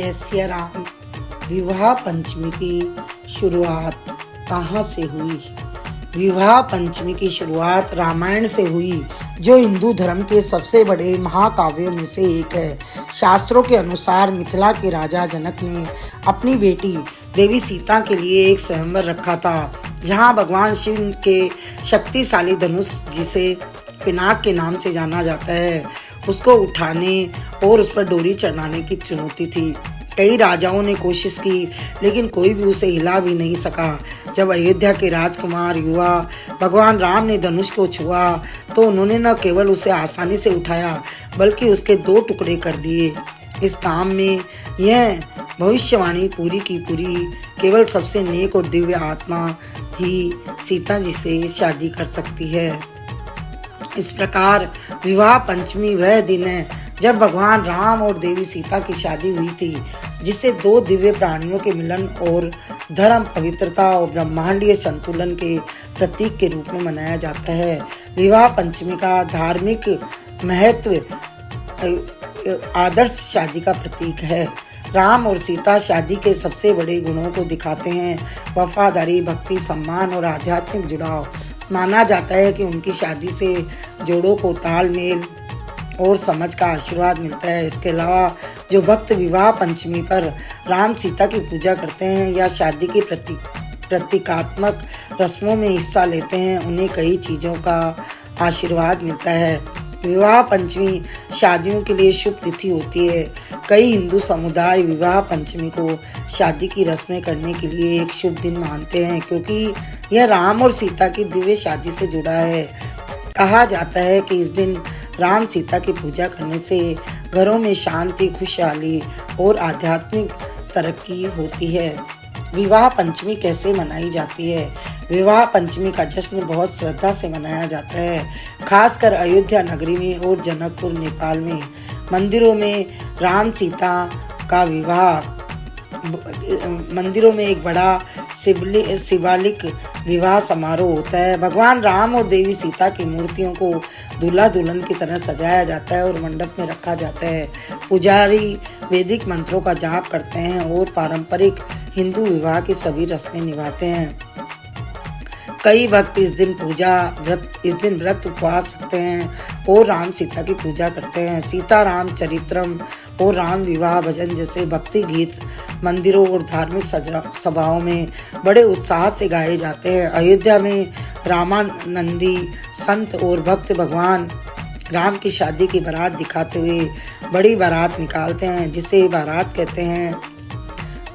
जय सिया राम। विवाह पंचमी की शुरुआत कहाँ से हुई? विवाह पंचमी की शुरुआत रामायण से हुई, जो हिंदू धर्म के सबसे बड़े महाकाव्यों में से एक है। शास्त्रों के अनुसार मिथिला के राजा जनक ने अपनी बेटी देवी सीता के लिए एक स्वयंवर रखा था, जहाँ भगवान शिव के शक्तिशाली धनुष, जिसे पिनाक के नाम से जाना जाता है, उसको उठाने और उस पर डोरी चढ़ाने की चुनौती थी। कई राजाओं ने कोशिश की, लेकिन कोई भी उसे हिला भी नहीं सका। जब अयोध्या के राजकुमार युवा भगवान राम ने धनुष को छुआ, तो उन्होंने न केवल उसे आसानी से उठाया, बल्कि उसके 2 टुकड़े कर दिए। इस काम में यह भविष्यवाणी पूरी की पूरी केवल सबसे नेक और दिव्य आत्मा ही सीता जी से शादी कर सकती है। इस प्रकार विवाह पंचमी वह दिन है जब भगवान राम और देवी सीता की शादी हुई थी, जिसे 2 दिव्य प्राणियों के मिलन और धर्म, पवित्रता और ब्रह्मांडीय संतुलन के प्रतीक के रूप में मनाया जाता है। विवाह पंचमी का धार्मिक महत्व आदर्श शादी का प्रतीक है। राम और सीता शादी के सबसे बड़े गुणों को दिखाते हैं: वफादारी, भक्ति, सम्मान और आध्यात्मिक जुड़ाव। माना जाता है कि उनकी शादी से जोड़ों को तालमेल और समझ का आशीर्वाद मिलता है। इसके अलावा जो भक्त विवाह पंचमी पर राम सीता की पूजा करते हैं या शादी की प्रतीकात्मक रस्मों में हिस्सा लेते हैं, उन्हें कई चीज़ों का आशीर्वाद मिलता है। विवाह पंचमी शादियों के लिए शुभ तिथि होती है। कई हिंदू समुदाय विवाह पंचमी को शादी की रस्में करने के लिए एक शुभ दिन मानते हैं, क्योंकि यह राम और सीता की दिव्य शादी से जुड़ा है। कहा जाता है कि इस दिन राम सीता की पूजा करने से घरों में शांति, खुशहाली और आध्यात्मिक तरक्की होती है। विवाह पंचमी कैसे मनाई जाती है? विवाह पंचमी का जश्न बहुत श्रद्धा से मनाया जाता है, खासकर अयोध्या नगरी में और जनकपुर, नेपाल में। मंदिरों में राम सीता का विवाह, मंदिरों में एक बड़ा शिवालिक विवाह समारोह होता है। भगवान राम और देवी सीता की मूर्तियों को दूल्हा दुल्हन की तरह सजाया जाता है और मंडप में रखा जाता है। पुजारी वैदिक मंत्रों का जाप करते हैं और पारंपरिक हिंदू विवाह की सभी रस्में निभाते हैं। कई भक्त इस दिन व्रत उपवास रखते हैं और राम सीता की पूजा करते हैं। सीता राम चरित्रम और राम विवाह भजन जैसे भक्ति गीत मंदिरों और धार्मिक सभाओं में बड़े उत्साह से गाए जाते हैं। अयोध्या में रामानंदी संत और भक्त भगवान राम की शादी की बारात दिखाते हुए बड़ी बारात निकालते हैं, जिसे बारात कहते हैं।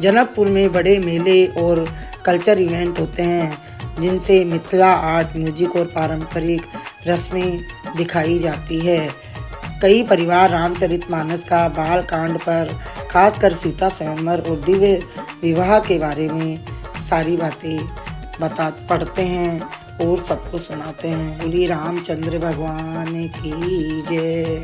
जनकपुर में बड़े मेले और कल्चर इवेंट होते हैं, जिनसे मिथिला आर्ट, म्यूजिक और पारंपरिक रस्में दिखाई जाती है। कई परिवार रामचरितमानस का बाल कांड पर, खासकर सीता स्वयंवर और दिव्य विवाह के बारे में सारी बातें पढ़ते हैं और सबको सुनाते हैं। बोलिए रामचंद्र भगवान की जय।